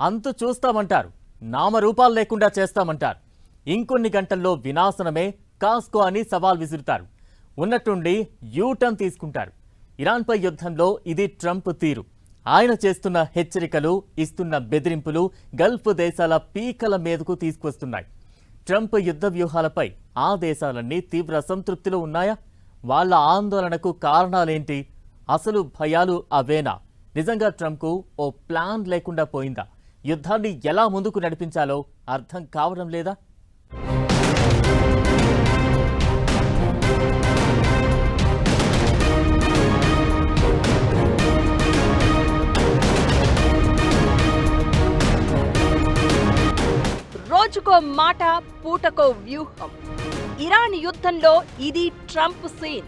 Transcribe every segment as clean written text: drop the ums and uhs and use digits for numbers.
అంతు చూస్తామంటారు, నామరూపాలు లేకుండా చేస్తామంటారు. ఇంకొన్ని గంటల్లో వినాశనమే కాస్కో అని సవాల్ విసురుతారు. ఉన్నట్టుండి యూటర్న్ తీసుకుంటారు. ఇరాన్పై యుద్ధంలో ఇది ట్రంప్ తీరు. ఆయన చేస్తున్న హెచ్చరికలు, ఇస్తున్న బెదిరింపులు గల్ఫ్ దేశాల పీకల మీదకు తీసుకొస్తున్నాయి. ట్రంప్ యుద్ధ వ్యూహాలపై ఆ దేశాలన్నీ తీవ్ర అసంతృప్తిలో ఉన్నాయా? వాళ్ల ఆందోళనకు కారణాలేంటి? అసలు భయాలు అవేనా? నిజంగా ట్రంప్కు ఓ ప్లాన్ లేకుండా పోయిందా? యుద్ధాన్ని ఎలా ముందుకు నడిపించాలో అర్థం కావడం లేదా? రోజుకో మాట, పూటకో వ్యూహం. ఇరాన్ యుద్ధంలో ఇది ట్రంప్ సీన్.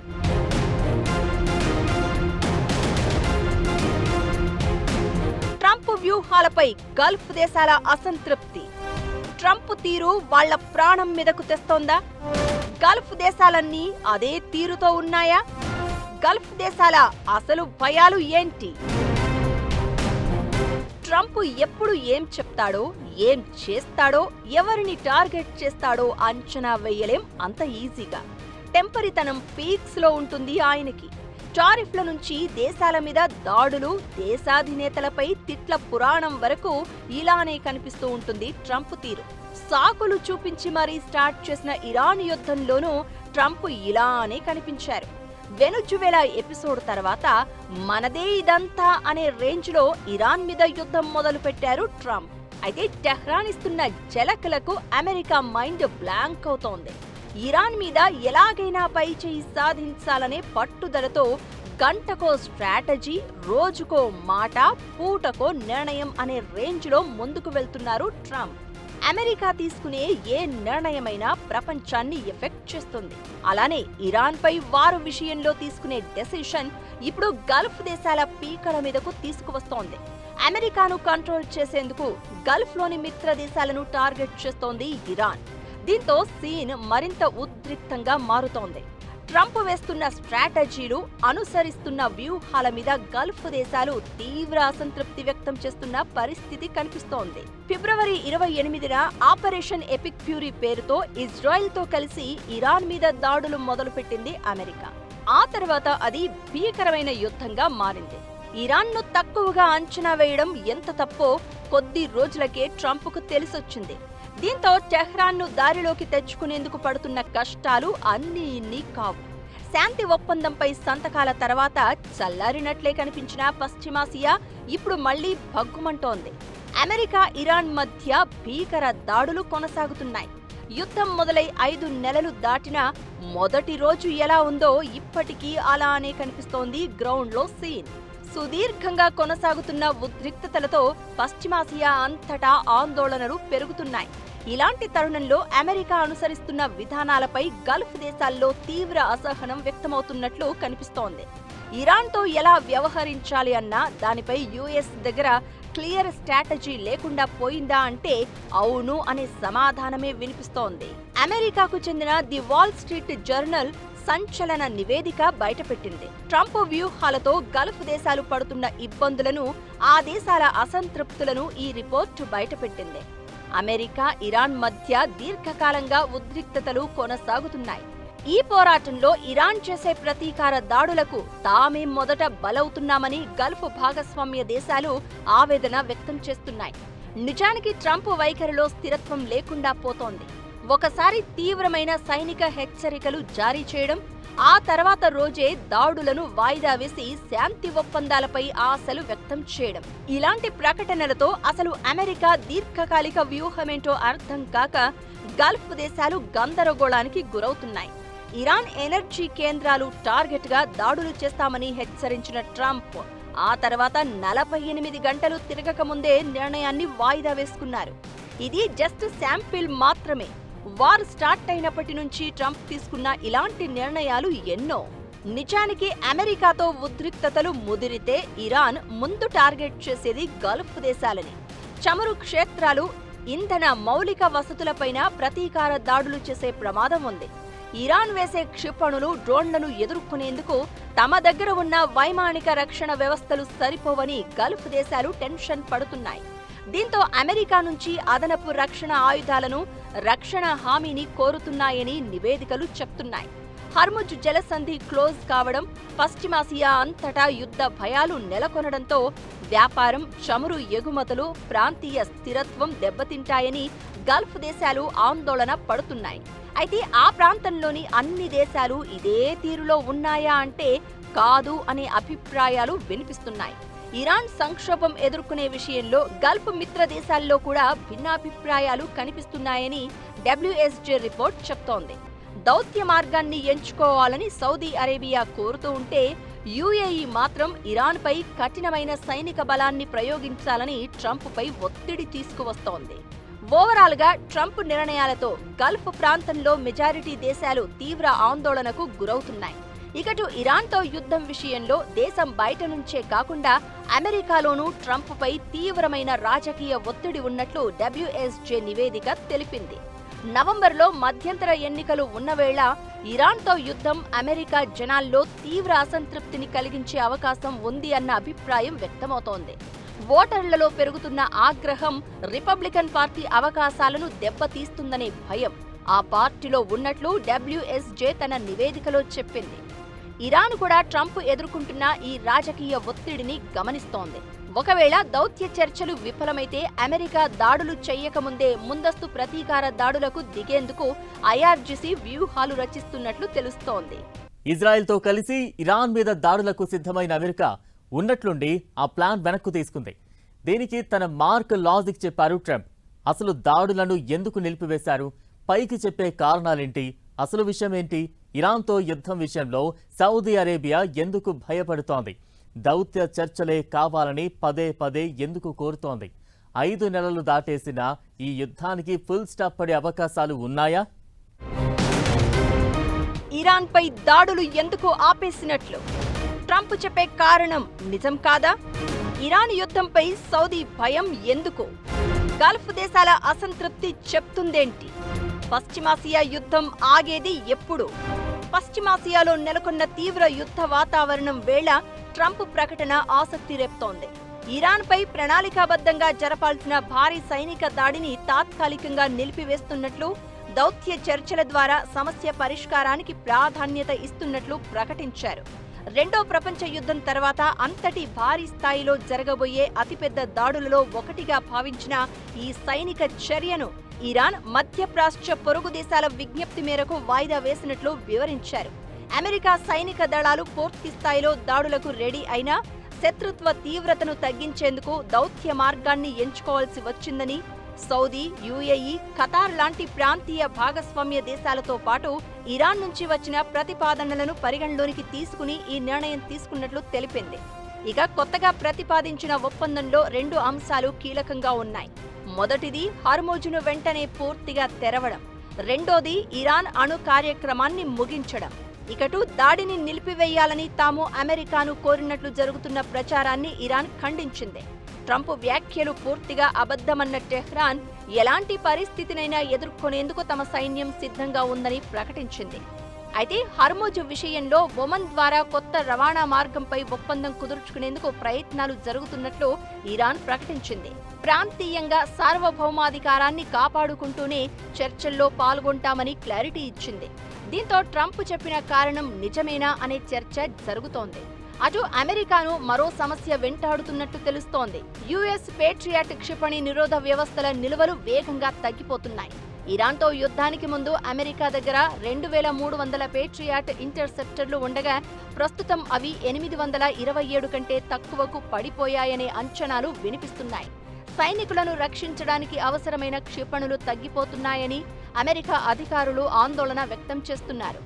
ట్రంప్ వ్యూహాలపై గల్ఫ్ దేశాల అసంతృప్తి. ట్రంప్ తీరు వాళ్ల ప్రాణం మీదకు తెస్తోందా? గల్ఫ్ దేశాలన్నీ అదే తీరుతో ఉన్నాయా? గల్ఫ్ దేశాల అసలు భయాలు ఏంటి? ట్రంప్ ఎప్పుడు ఏం చెప్తాడో, ఏం చేస్తాడో, ఎవరిని టార్గెట్ చేస్తాడో అంచనా వేయలేం అంత ఈజీగా. టెంపరితనం పీక్స్ లో ఉంటుంది ఆయనకి. టారిఫ్ల నుంచి దేశాల మీద దాడులు, దేశాధినేతలపై తిట్ల పురాణం వరకు ఇలానే కనిపిస్తూ ఉంటుంది ట్రంప్ తీరు. సాకులు చూపించి మరీ స్టార్ట్ చేసిన ఇరాన్ యుద్ధంలోనూ ట్రంప్ ఇలానే కనిపించారు. వెనుజువేలా ఎపిసోడ్ తర్వాత మనదే ఇదంతా అనే రేంజ్ లో ఇరాన్ మీద యుద్ధం మొదలు పెట్టారు ట్రంప్. అయితే టెహ్రాన్ ఇస్తున్న జలకలకు అమెరికా మైండ్ బ్లాంక్ అవుతోంది. ఇరాన్ మీద ఎలాగైనా పై చేయి సాధించాలనే పట్టుదలతో గంటకో స్ట్రాటజీ, రోజుకో మాట, పూటకో నిర్ణయం అనే రేంజ్ లో ముందుకు వెళ్తున్నారు ట్రంప్. అమెరికా తీసుకునే ఏ నిర్ణయమైనా ప్రపంచాన్ని ఎఫెక్ట్ చేస్తుంది. అలానే ఇరాన్ పై వారు విషయంలో తీసుకునే డెసిషన్ ఇప్పుడు గల్ఫ్ దేశాల పీకల మీదకు తీసుకువస్తోంది. అమెరికాను కంట్రోల్ చేసేందుకు గల్ఫ్ లోని మిత్ర దేశాలను టార్గెట్ చేస్తోంది ఇరాన్. దీంతో సీన్ మరింత ఉద్రిక్తంగా మారుతోంది. ట్రంప్ వేస్తున్న స్ట్రాటజీలు, అనుసరిస్తున్న వ్యూహాల మీద గల్ఫ్ దేశాలు తీవ్ర అసంతృప్తి వ్యక్తం చేస్తున్న పరిస్థితి కనిపిస్తోంది. ఫిబ్రవరి 28న ఆపరేషన్ ఎపిక్ ఫ్యూరీ పేరుతో ఇజ్రాయెల్తో కలిసి ఇరాన్ మీద దాడులు మొదలుపెట్టింది అమెరికా. ఆ తర్వాత అది భీకరమైన యుద్ధంగా మారింది. ఇరాన్ను తక్కువగా అంచనా వేయడం ఎంత తప్పో కొద్ది రోజులకే ట్రంప్కు తెలిసొచ్చింది. దీంతో టెహ్రాన్ను దారిలోకి తెచ్చుకునేందుకు పడుతున్న కష్టాలు అన్నీ ఇన్ని కావు. శాంతి ఒప్పందంపై సంతకాల తర్వాత చల్లారినట్లే కనిపించిన పశ్చిమాసియా ఇప్పుడు మళ్లీ భగ్గుమంటోంది. అమెరికా, ఇరాన్ మధ్య భీకర దాడులు కొనసాగుతున్నాయి. యుద్ధం మొదలై 5 నెలలు దాటినా మొదటి రోజు ఎలా ఉందో ఇప్పటికీ అలానే కనిపిస్తోంది గ్రౌండ్లో సీన్. సుదీర్ఘంగా కొనసాగుతున్న ఉద్రిక్తతలతో పశ్చిమాసియా అంతటా ఆందోళనలు పెరుగుతున్నాయి. ఇలాంటి తరుణంలో అమెరికా అనుసరిస్తున్న విధానాలపై గల్ఫ్ దేశాల్లో తీవ్ర అసహనం వ్యక్తమవుతున్నట్లు కనిపిస్తోంది. ఇరాన్తో ఎలా వ్యవహరించాలి అన్న దానిపై యుఎస్ దగ్గర క్లియర్ స్ట్రాటజీ లేకుండా పోయిందా అంటే అవును అనే సమాధానమే వినిపిస్తోంది. అమెరికాకు చెందిన ది వాల్ స్ట్రీట్ జర్నల్ సంచలన నివేదిక బయటపెట్టింది. ట్రంప్ వ్యూహాలతో గల్ఫ్ దేశాలు పడుతున్న ఇబ్బందులను, ఆ దేశాల అసంతృప్తులను ఈ రిపోర్టు బయటపెట్టింది. అమెరికా, ఇరాన్ మధ్య దీర్ఘకాలంగా ఉద్రిక్తతలు కొనసాగుతున్నాయి. ఈ పోరాటంలో ఇరాన్ చేసే ప్రతీకార దాడులకు తామే మొదట బలవుతున్నామని గల్ఫ్ భాగస్వామ్య దేశాలు ఆవేదన వ్యక్తం చేస్తున్నాయి. నిజానికి ట్రంప్ వైఖరిలో స్థిరత్వం లేకుండా పోతోంది. ఒకసారి తీవ్రమైన సైనిక హెచ్చరికలు జారీ చేయడం, ఆ తర్వాత రోజే దాడులను వాయిదా వేసి శాంతి ఒప్పందాలపై ఆశలు వ్యక్తం చేయడం. ఇలాంటి ప్రకటనలతో అసలు అమెరికా దీర్ఘకాలిక వ్యూహమేంటో అర్థం కాక గల్ఫ్ దేశాలు గందరగోళానికి గురవుతున్నాయి. ఇరాన్ ఎనర్జీ కేంద్రాలు టార్గెట్ గా దాడులు చేస్తామని హెచ్చరించిన ట్రంప్ ఆ తర్వాత 48 గంటలు తిరగకముందే నిర్ణయాన్ని వాయిదా వేసుకున్నారు. ఇది జస్ట్ శాంపిల్ మాత్రమే. వార్ స్టార్ట్ అయినప్పటి నుంచి ట్రంప్ తీసుకున్న ఇలాంటి నిర్ణయాలు ఎన్నో. నిజానికి అమెరికాతో ఉద్రిక్తతలు ముదిరితే ఇరాన్ ముందు టార్గెట్ చేసేది గల్ఫ్ దేశాలని. చమురు క్షేత్రాలు, ఇంధన మౌలిక వసతులపైన ప్రతీకార దాడులు చేసే ప్రమాదం ఉంది. ఇరాన్ వేసే క్షిపణులు, డ్రోన్లను ఎదుర్కొనేందుకు తమ దగ్గర ఉన్న వైమానిక రక్షణ వ్యవస్థలు సరిపోవని గల్ఫ్ దేశాలు టెన్షన్ పడుతున్నాయి. దీంతో అమెరికా నుంచి అదనపు రక్షణ ఆయుధాలను, రక్షణ హామీని కోరుతున్నాయని నివేదికలు చెప్తున్నాయి. హర్ముజ్ జలసంధి క్లోజ్ కావడం, పశ్చిమాసియా అంతటా యుద్ధ భయాలు నెలకొనడంతో వ్యాపారం, చమురు ఎగుమతులు, ప్రాంతీయ స్థిరత్వం దెబ్బతింటాయని గల్ఫ్ దేశాలు ఆందోళన పడుతున్నాయి. అయితే ఆ ప్రాంతంలోని అన్ని దేశాలు ఇదే తీరులో ఉన్నాయా అంటే కాదు అనే అభిప్రాయాలు వినిపిస్తున్నాయి. ఇరాన్ సంక్షోభం ఎదుర్కొనే విషయంలో గల్ఫ్ మిత్ర దేశాల్లో కూడా భిన్నాభిప్రాయాలు కనిపిస్తున్నాయని WSJ రిపోర్ట్ చెప్తోంది. దౌత్య మార్గాన్ని ఎంచుకోవాలని సౌదీ అరేబియా కోరుతూ ఉంటే UAE మాత్రం ఇరాన్పై కఠినమైన సైనిక బలాన్ని ప్రయోగించాలని ట్రంప్పై ఒత్తిడి తీసుకువస్తోంది. ఓవరాల్ గా ట్రంప్ నిర్ణయాలతో గల్ఫ్ ప్రాంతంలో మెజారిటీ దేశాలు తీవ్ర ఆందోళనకు గురవుతున్నాయి. ఇకటు ఇరాన్తో యుద్ధం విషయంలో దేశం బయట నుంచే కాకుండా అమెరికాలోనూ ట్రంప్పై తీవ్రమైన రాజకీయ ఒత్తిడి ఉన్నట్లు WSJ నివేదిక తెలిపింది. నవంబర్లో మధ్యంతర ఎన్నికలు ఉన్నవేళ ఇరాన్తో యుద్ధం అమెరికా జనాల్లో తీవ్ర అసంతృప్తిని కలిగించే అవకాశం ఉంది అన్న అభిప్రాయం వ్యక్తమవుతోంది. ఓటర్లలో పెరుగుతున్న ఆగ్రహం రిపబ్లికన్ పార్టీ అవకాశాలను దెబ్బతీస్తుందనే భయం ఆ పార్టీలో ఉన్నట్లు WSJ తన నివేదికలో చెప్పింది. ఇరాన్ కూడా ట్రంప్ ఎదుర్కొంటున్న ఈ రాజకీయ ఒత్తిడిని గమనిస్తోంది. ఒకవేళ దౌత్య చర్చలు విఫలమైతే అమెరికా దాడులు చేయకముందే ముందస్తు ప్రతీకార దాడులకు దిగేందుకు IRGC వ్యూహాలు రచిస్తున్నట్లు తెలుస్తోంది. ఇజ్రాయెల్తో కలిసి ఇరాన్ మీద దాడులకు సిద్ధమైన అమెరికా ఉన్నట్లుండి ఆ ప్లాన్ వెనక్కు తీసుకుంది. దీనికి తన మార్క్ లాజిక్ చెప్పారు ట్రంప్. అసలు దాడులను ఎందుకు నిలిపివేశారు? పైకి చెప్పే కారణాలేంటి? అసలు విషయం ఏంటి? ఇరాన్తో యుద్ధం విషయంలో సౌదీ అరేబియా ఎందుకు భయపడుతోంది? దౌత్య చర్చలే కావాలని పదే పదే ఎందుకు కోరుతోంది? 5 నెలలు దాటేసిన ఈ యుద్ధానికి ఫుల్ స్టాప్ పడే అవకాశాలు ఉన్నాయా? ఇరాన్పై దాడులు ఎందుకు ఆపేసినట్లు ట్రంప్ చెప్పే కారణం నిజం కాదా? ఇరాన్ యుద్ధంపై సౌదీ భయం ఎందుకు? గల్ఫ్ దేశాల అసంతృప్తి చెప్తుందేంటి? పశ్చిమాసియా యుద్ధం ఆగేది ఎప్పుడు? పశ్చిమాసియాలో నెలకొన్న తీవ్ర యుద్ధ వాతావరణం వేళ ట్రంప్ ప్రకటన ఆసక్తి రేపుతోంది. ఇరాన్పై ప్రణాళికాబద్ధంగా జరపాల్సిన భారీ సైనిక దాడిని తాత్కాలికంగా నిలిపివేస్తున్నట్లు, దౌత్య చర్చల ద్వారా సమస్య పరిష్కారానికి ప్రాధాన్యత ఇస్తున్నట్లు ప్రకటించారు. రెండో ప్రపంచ యుద్ధం తర్వాత అంతటి భారీ స్థాయిలో జరగబోయే అతిపెద్ద దాడులలో ఒకటిగా భావించిన ఈ సైనిక చర్యను ఇరాన్, మధ్యప్రాచ్య పొరుగు దేశాల విజ్ఞప్తి మేరకు వాయిదా వేసినట్లు వివరించారు. అమెరికా సైనిక దళాలు పూర్తి స్థాయిలో దాడులకు రెడీ అయినా శత్రుత్వ తీవ్రతను తగ్గించేందుకు దౌత్య మార్గాన్ని ఎంచుకోవాల్సి వచ్చిందని సౌదీ, UAE, ఖతార్ లాంటి ప్రాంతీయ భాగస్వామ్య దేశాలతో పాటు ఇరాన్ నుంచి వచ్చిన ప్రతిపాదనలను పరిగణలోనికి తీసుకుని ఈ నిర్ణయం తీసుకున్నట్లు తెలిపింది. ఇక కొత్తగా ప్రతిపాదించిన ఒప్పందంలో 2 అంశాలు కీలకంగా ఉన్నాయి. మొదటిది హర్ముజ్ను వెంటనే పూర్తిగా తెరవడం, రెండోది ఇరాన్ అణు కార్యక్రమాన్ని ముగించడం. ఇకటు దాడిని నిలిపివేయాలని తాము అమెరికాను కోరినట్లు జరుగుతున్న ప్రచారాన్ని ఇరాన్ ఖండించింది. ట్రంప్ వ్యాఖ్యలు పూర్తిగా అబద్ధమన్న టెహ్రాన్ ఎలాంటి పరిస్థితినైనా ఎదుర్కొనేందుకు తమ సైన్యం సిద్ధంగా ఉందని ప్రకటించింది. అయితే హర్ముజ్ విషయంలో ఒమన్ ద్వారా కొత్త రవాణా మార్గంపై ఒప్పందం కుదుర్చుకునేందుకు ప్రయత్నాలు జరుగుతున్నట్లు ఇరాన్ ప్రకటించింది. ప్రాంతీయంగా సార్వభౌమాధికారాన్ని కాపాడుకుంటూనే చర్చల్లో పాల్గొంటామని క్లారిటీ ఇచ్చింది. దీంతో ట్రంప్ చెప్పిన కారణం నిజమేనా అనే చర్చ జరుగుతోంది. అటు అమెరికాను మరో సమస్య వెంటాడుతున్నట్టు తెలుస్తోంది. US పేట్రియాట్ క్షిపణి నిరోధ వ్యవస్థల నిల్వలు వేగంగా తగ్గిపోతున్నాయి. ఇరాన్తో యుద్ధానికి ముందు అమెరికా దగ్గర 2300 పేట్రియాట్ ఇంటర్సెప్టర్లు ఉండగా ప్రస్తుతం అవి 827 కంటే తక్కువకు పడిపోయాయనే అంచనాలు వినిపిస్తున్నాయి. సైనికులను రక్షించడానికి అవసరమైన క్షిపణులు తగ్గిపోతున్నాయని అమెరికా అధికారులు ఆందోళన వ్యక్తం చేస్తున్నారు.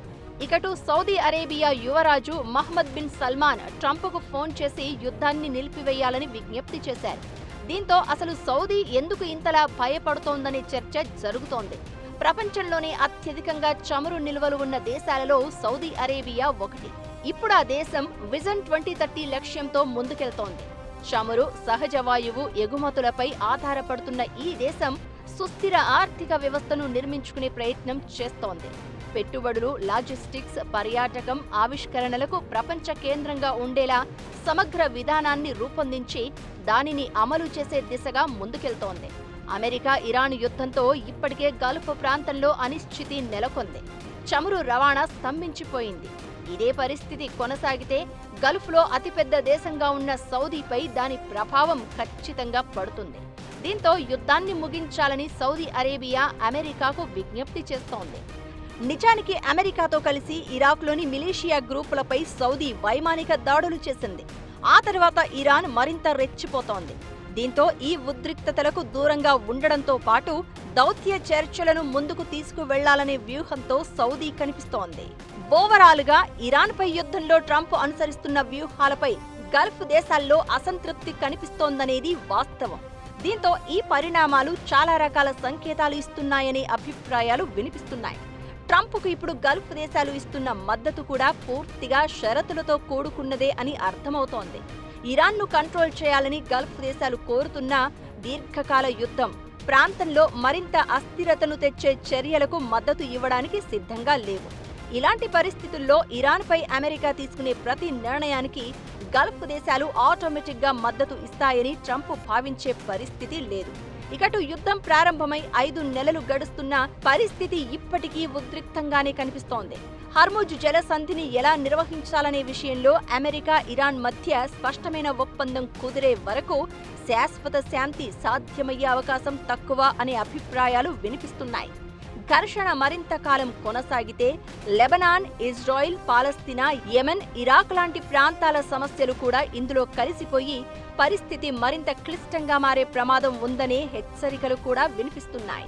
ఇకటు సౌదీ అరేబియా యువరాజు మహ్మద్ బిన్ సల్మాన్ ట్రంప్కు ఫోన్ చేసి యుద్ధాన్ని నిలిపివేయాలని విజ్ఞప్తి చేశారు. దీంతో అసలు సౌదీ ఎందుకు ఇంతలా భయపడుతోందనే చర్చ జరుగుతోంది. ప్రపంచంలోనే అత్యధికంగా చమురు నిల్వలు ఉన్న దేశాలలో సౌదీ అరేబియా ఒకటి. ఇప్పుడు ఆ దేశం విజన్ 2030 లక్ష్యంతో ముందుకెళ్తోంది. చమురు, సహజ వాయువు ఎగుమతులపై ఆధారపడుతున్న ఈ దేశం సుస్థిర ఆర్థిక వ్యవస్థను నిర్మించుకునే ప్రయత్నం చేస్తోంది. పెట్టుబడులు, లాజిస్టిక్స్, పర్యాటకం, ఆవిష్కరణలకు ప్రపంచ కేంద్రంగా ఉండేలా సమగ్ర విధానాన్ని రూపొందించి దానిని అమలు చేసే దిశగా ముందుకెళ్తోంది. అమెరికా ఇరాన్ యుద్ధంతో ఇప్పటికే గల్ఫ్ ప్రాంతంలో అనిశ్చితి నెలకొంది. చమురు రవాణా స్తంభించిపోయింది. ఇదే పరిస్థితి కొనసాగితే గల్ఫ్లో అతిపెద్ద దేశంగా ఉన్న సౌదీపై దాని ప్రభావం ఖచ్చితంగా పడుతుంది. దీంతో యుద్ధాన్ని ముగించాలని సౌదీ అరేబియా అమెరికాకు విజ్ఞప్తి చేస్తోంది. నిజానికి అమెరికాతో కలిసి ఇరాక్లోని మిలీషియా గ్రూపులపై సౌదీ వైమానిక దాడులు చేసింది. ఆ తర్వాత ఇరాన్ మరింత రెచ్చిపోతోంది. దీంతో ఈ ఉద్రిక్తతలకు దూరంగా ఉండడంతో పాటు దౌత్య చర్చలను ముందుకు తీసుకువెళ్లాలనే వ్యూహంతో సౌదీ కనిపిస్తోంది. ఓవరాల్గా ఇరాన్పై యుద్ధంలో ట్రంప్ అనుసరిస్తున్న వ్యూహాలపై గల్ఫ్ దేశాల్లో అసంతృప్తి కనిపిస్తోందనేది వాస్తవం. దీంతో ఈ పరిణామాలు చాలా రకాల సంకేతాలు ఇస్తున్నాయనే అభిప్రాయాలు వినిపిస్తున్నాయి. ట్రంప్కు ఇప్పుడు గల్ఫ్ దేశాలు ఇస్తున్న మద్దతు కూడా పూర్తిగా షరతులతో కూడుకున్నదే అని అర్థమవుతోంది. ఇరాన్ను కంట్రోల్ చేయాలని గల్ఫ్ దేశాలు కోరుతున్న దీర్ఘకాల యుద్ధం ప్రాంతంలో మరింత అస్థిరతను తెచ్చే చర్యలకు మద్దతు ఇవ్వడానికి సిద్ధంగా లేవు. ఇలాంటి పరిస్థితుల్లో ఇరాన్పై అమెరికా తీసుకునే ప్రతి నిర్ణయానికి గల్ఫ్ దేశాలు ఆటోమేటిక్గా మద్దతు ఇస్తాయని ట్రంప్ భావించే పరిస్థితి లేదు. ఇకటు యుద్ధం ప్రారంభమై 5 నెలలు గడుస్తున్న పరిస్థితి ఇప్పటికీ ఉద్రిక్తంగానే కనిపిస్తోంది. హర్ముజ్ జలసంధిని ఎలా నిర్వహించాలనే విషయంలో అమెరికా, ఇరాన్ మధ్య స్పష్టమైన ఒప్పందం కుదిరే వరకు శాశ్వత శాంతి సాధ్యమయ్యే అవకాశం తక్కువ అనే అభిప్రాయాలు వినిపిస్తున్నాయి. ఘర్షణ మరింత కాలం కొనసాగితే లెబనాన్, ఇజ్రాయిల్, పాలస్తీనా, యెమెన్, ఇరాక్ లాంటి ప్రాంతాల సమస్యలు కూడా ఇందులో కలిసిపోయి పరిస్థితి మరింత క్లిష్టంగా మారే ప్రమాదం ఉందనే హెచ్చరికలు కూడా వినిపిస్తున్నాయి.